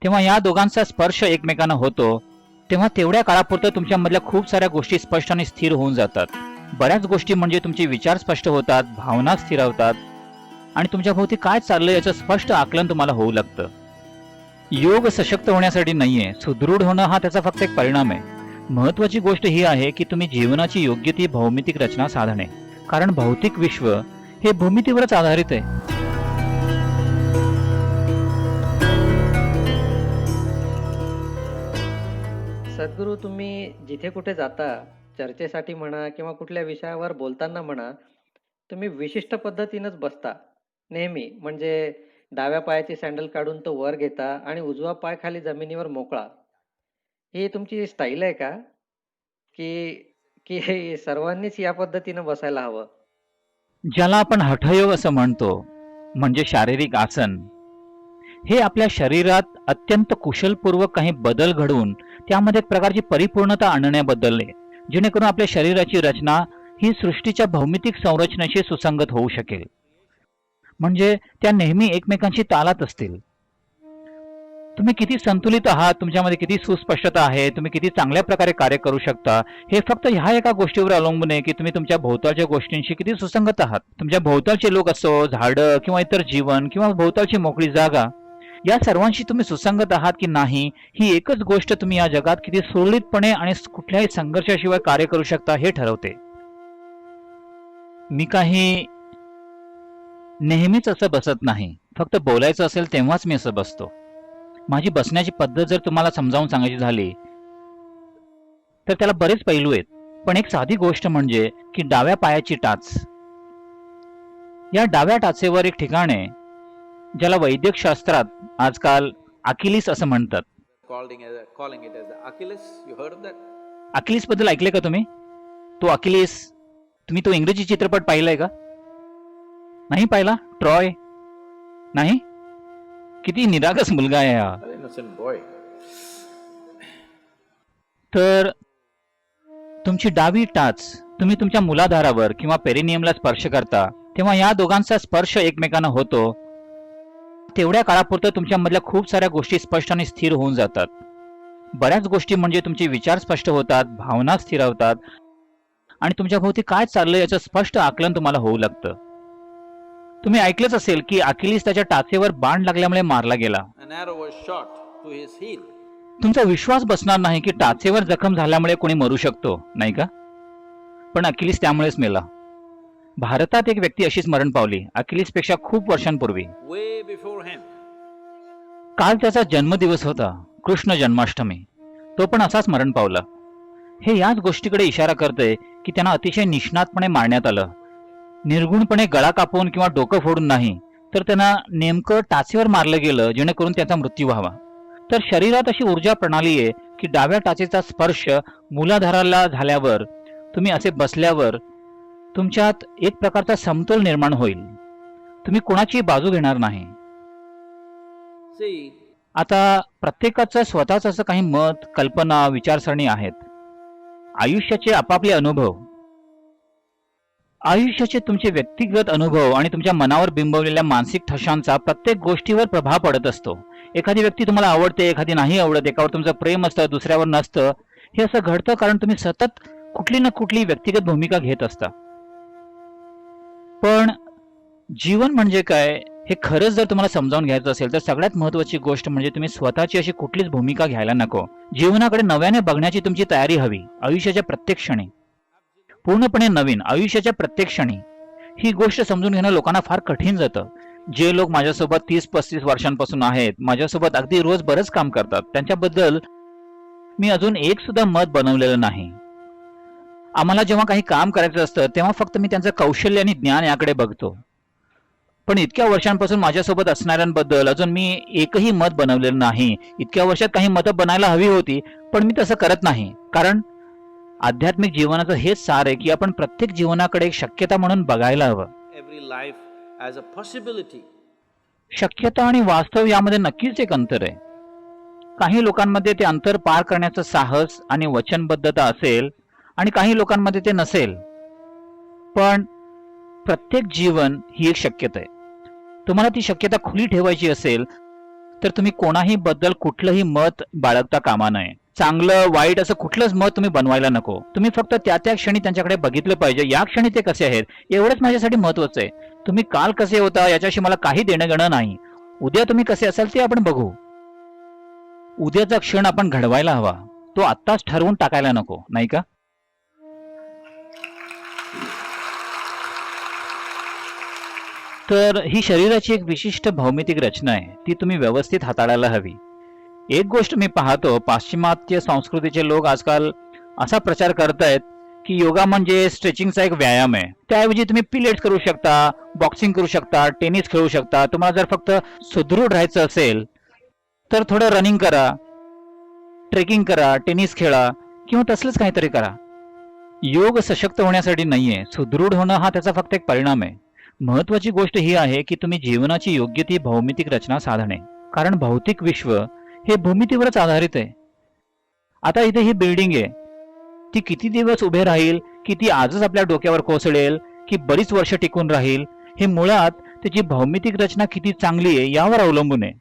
तेव्हा या दोघांचा स्पर्श एकमेकांना होतो, तेव्हा तेवढ्या काळापुरतं तुमच्यामधल्या खूप साऱ्या गोष्टी स्पष्ट आणि स्थिर होऊन जातात. बऱ्याच गोष्टी म्हणजे तुमचे विचार स्पष्ट होतात, भावना स्थिरावतात आणि तुमच्या भोवती काय चाललंय याचं स्पष्ट आकलन तुम्हाला होऊ लागतं. योग सशक्त होण्यासाठी नाहीये, सुदृढ होणं हा त्याचा फक्त एक परिणाम आहे. महत्वाची गोष्ट ही आहे की तुम्ही जीवनाची योग्य ती भौमितिक रचना साधणे, कारण भौतिक विश्व हे भूमितीवरच आधारित आहे. सद्गुरू, तुम्ही जिथे कुठे जाता, चर्चेसाठी म्हणा किंवा कुठल्या विषयावर बोलताना म्हणा, तुम्ही विशिष्ट पद्धतीनंच बसता. नेहमी म्हणजे डाव्या पायाची सँडल काढून तो वर घेता आणि उजवा पाय खाली जमिनीवर मोकळा. ही तुमची स्टाईल आहे का? की की हे सर्वांनीच या पद्धतीनं बसायला हवं? ज्याला आपण हठयोग असं म्हणतो, म्हणजे शारीरिक आसन, हे आपल्या शरीरात अत्यंत कुशलपूर्वक काही बदल घडवून त्यामध्ये एक प्रकारची परिपूर्णता आणण्याबद्दल आहे, जेणेकरून आपल्या शरीराची रचना ही सृष्टीच्या भौमितिक संरचनेशी सुसंगत होऊ शकेल. म्हणजे त्या नेहमी एकमेकांशी तालात असतील. तुम्ही किती संतुलित आहात, तुमच्यामध्ये किती सुस्पष्टता आहे, तुम्ही किती चांगल्या प्रकारे कार्य करू शकता, हे फक्त ह्या एका गोष्टीवर अवलंबून आहे की तुम्ही तुमच्या भोवतालच्या गोष्टींशी किती सुसंगत आहात. तुमच्या भोवतालचे लोक असो, झाडं किंवा इतर जीवन किंवा भोवतालची मोकळी जागा, या सर्वांशी तुम्ही सुसंगत आहात की नाही, ही एकच गोष्ट तुम्ही या जगात किती सुरळीतपणे आणि कुठल्याही संघर्षाशिवाय कार्य करू शकता हे ठरवते. मी काही नेहमीच असं बसत नाही, फक्त बोलायचं असेल तेव्हाच मी असं बसतो. माझी बसण्याची पद्धत जर तुम्हाला समजावून सांगायची झाली तर त्याला बरेच पैलू आहेत, पण एक साधी गोष्ट म्हणजे की डाव्या पायाची टाच. या डाव्या टाचेवर एक ठिकाण आहे ज्याला वैद्यक शास्त्रात आजकाल अकिलीस असं म्हणतात. Calling it as the Achilles. You heard of that? Achilles बद्दल ऐकले का तुम्ही? तो अकिलीस, तुम्ही तो इंग्रजी चित्रपट पाहिलाय का? नाही पाहिला? ट्रॉय नाही? किती निरागस मुलगा आहे हा. An innocent boy. तर तुमची डावी टाच तुम्ही तुमच्या मुलाधारावर किंवा पेरिनियमला स्पर्श करता, तेव्हा या दोघांचा स्पर्श एकमेकांना होतो, तेवढ्या काळापुरतं तुमच्यामधल्या खूप साऱ्या गोष्टी स्पष्ट आणि स्थिर होऊन जातात. बऱ्याच गोष्टी म्हणजे तुमचे विचार स्पष्ट होतात, भावना स्थिरावतात आणि तुमच्या भोवती काय चाललंय याचं स्पष्ट आकलन तुम्हाला होऊ लागतं. तुम्ही ऐकलंच असेल की अकिलीस त्याच्या टाचेवर बाण लागल्यामुळे मारला गेला. An arrow was shot to his heel. तुमचा विश्वास बसणार नाही की टाचेवर जखम झाल्यामुळे कोणी मरू शकतो, नाही का? पण अकिलीस त्यामुळेच मेला. भारतात एक व्यक्ती अशीच मरण पावली, अकिलीसपेक्षा खूप वर्षांपूर्वी. Way before him. काल त्याचा जन्मदिवस होता, कृष्ण जन्माष्टमी. तो पण असाच मरण पावला. हे याच गोष्टीकडे इशारा करते की त्यांना अतिशय निष्णातपणे मारण्यात आलं. निर्गुणपणे गळा कापून किंवा डोकं फोडून नाही, तर त्यांना नेमकं टाचेवर मारलं गेलं जेणेकरून त्याचा मृत्यू व्हावा. तर शरीरात अशी ऊर्जा प्रणाली आहे की डाव्या टाचेचा स्पर्श मूलाधाराला झाल्यावर, तुम्ही असे बसल्यावर तुमच्यात एक प्रकारचा समतोल निर्माण होईल. तुम्ही कोणाची बाजू घेणार नाही. See, आता प्रत्येकाचं स्वतःच असं काही मत, कल्पना, विचारसरणी आहेत. आयुष्याचे आपापले अनुभव, आयुष्याचे तुमचे व्यक्तिगत अनुभव आणि तुमच्या मनावर बिंबवलेल्या मानसिक ठशांचा प्रत्येक गोष्टीवर प्रभाव पडत असतो. एखादी व्यक्ती तुम्हाला आवडते, एखादी नाही आवडत, एकावर तुमचं प्रेम असतं, दुसऱ्यावर नसतं. हे असं घडतं कारण तुम्ही सतत कुठली ना कुठली व्यक्तिगत भूमिका घेत असता. पण जीवन म्हणजे काय हे खरंच जर तुम्हाला समजावून घ्यायचं असेल तर सगळ्यात महत्वाची गोष्ट म्हणजे तुम्ही स्वतःची अशी कुठलीच भूमिका घ्यायला नको. जीवनाकडे नव्याने बघण्याची तुमची तयारी हवी. आयुष्याच्या प्रत्येक क्षणी पूर्णपणे नवीन, आयुष्याच्या प्रत्येक क्षणी. ही गोष्ट समजून घेणं लोकांना फार कठीण जातं. जे लोक माझ्यासोबत 30-35 वर्षांपासून आहेत, माझ्यासोबत अगदी रोज बरंच काम करतात, त्यांच्याबद्दल मी अजून एक सुद्धा मत बनवलेलं नाही. आम्हाला जेव्हा काही काम करायचं असतं तेव्हा फक्त मी त्यांचं कौशल्य आणि ज्ञान याकडे बघतो. पण इतक्या वर्षांपासून माझ्यासोबत असणाऱ्यांबद्दल अजून मी एकही मत बनवलेलं नाही. इतक्या वर्षात काही मतं बनायला हवी होती, पण मी तसं करत नाही. कारण आध्यात्मिक जीवनाचं हेच सार आहे की आपण प्रत्येक जीवनाकडे एक शक्यता म्हणून बघायला हवं. every life as a possibility. शक्यता आणि वास्तव यामध्ये नक्कीच एक अंतर आहे. काही लोकांमध्ये ते अंतर पार करण्याचं साहस आणि वचनबद्धता असेल आणि काही लोकांमध्ये ते नसेल. पण प्रत्येक जीवन ही एक शक्यता आहे. तुम्हाला ती शक्यता खुली ठेवायची असेल तर तुम्ही कोणाही बद्दल कुठलंही मत बाळगता कामा नये. चांगलं वाईट असं कुठलंच मत तुम्ही बनवायला नको. तुम्ही फक्त त्या त्या क्षणी त्यांच्याकडे बघितलं पाहिजे. या क्षणी ते कसे आहेत एवढंच माझ्यासाठी महत्वाचं आहे. तुम्ही काल कसे होता याच्याशी मला काही देणं घेणं नाही. उद्या तुम्ही कसे असाल ते आपण बघू. उद्याचा क्षण आपण घडवायला हवा, तो आत्ताच ठरवून टाकायला नको, नाही का? तर ही शरीराची एक विशिष्ट भौमितिक रचना आहे, ती तुम्ही व्यवस्थित हाताळायला हवी. एक गोष्ट मी पाहतो, पाश्चिमात्य संस्कृतीचे लोक आजकाल असा प्रचार करतायत की योगा म्हणजे स्ट्रेचिंगचा एक व्यायाम आहे. त्याऐवजी तुम्ही पिलेट्स करू शकता, बॉक्सिंग करू शकता, टेनिस खेळू शकता. तुम्हाला जर फक्त सुदृढ राहायचं असेल तर थोडं रनिंग करा, ट्रेकिंग करा, टेनिस खेळा किंवा तसलंच काहीतरी करा. योग सशक्त होण्यासाठी नाहीये, सुदृढ होणं हा त्याचा फक्त एक परिणाम आहे. महत्वाची गोष्ट ही आहे की तुम्ही जीवनाची योग्य ती भौमितिक रचना साधणे, कारण भौतिक विश्व हे भूमितीवरच आधारित आहे. आता इथे ही बिल्डिंग आहे, ती किती दिवस उभे राहील, की ती आजच आपल्या डोक्यावर कोसळेल, की बरीच वर्ष टिकून राहील, हे मुळात त्याची भौमितिक रचना किती चांगली आहे यावर अवलंबून आहे.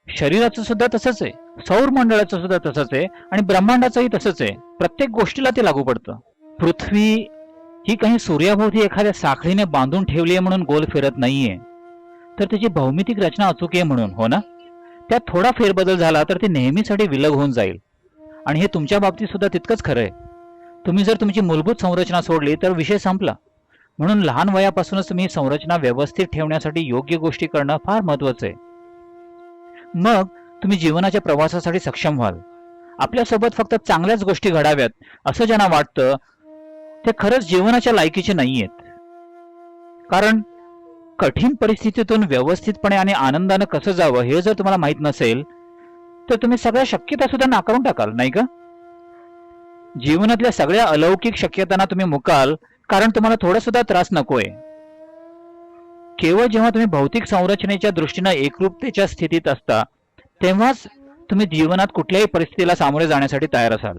शरीराचं सुद्धा तसंच आहे, सौर मंडळाचं सुद्धा तसंच आहे आणि ब्रह्मांडाचंही तसंच आहे. प्रत्येक गोष्टीला ते लागू पडतं. पृथ्वी ही काही सूर्याभोवती एखाद्या साखळीने बांधून ठेवली आहे म्हणून गोल फिरत नाहीये, तर त्याची भौमितिक रचना अचूक आहे म्हणून, हो ना? त्यात थोडा फेरबदल झाला तर ती नेहमीसाठी विलग होऊन जाईल. आणि हे तुमच्या बाबतीत सुद्धा तितकंच खरं आहे. तुम्ही जर तुमची मूलभूत संरचना सोडली तर विषय संपला. म्हणून लहान वयापासूनच तुम्ही संरचना व्यवस्थित ठेवण्यासाठी योग्य गोष्टी करणं फार महत्वाचं आहे. मग तुम्ही जीवनाच्या प्रवासासाठी सक्षम व्हाल. आपल्यासोबत फक्त चांगल्याच गोष्टी घडाव्यात असं ज्यांना वाटतं ते खरंच जीवनाच्या लायकीचे नाहीयेत. कारण कठीण परिस्थितीतून व्यवस्थितपणे आणि आनंदानं कसं जावं हे जर तुम्हाला माहित नसेल तर तुम्ही सगळ्या शक्यता सुद्धा नाकारून टाकाल, नाही का? जीवनातल्या सगळ्या अलौकिक शक्यतांना तुम्ही मुकाल, कारण तुम्हाला थोडा सुद्धा त्रास नकोय. केवळ जेव्हा तुम्ही भौतिक संरचनेच्या दृष्टीनं एकरूपतेच्या स्थितीत असता तेव्हाच तुम्ही जीवनात कुठल्याही परिस्थितीला सामोरे जाण्यासाठी तयार असाल.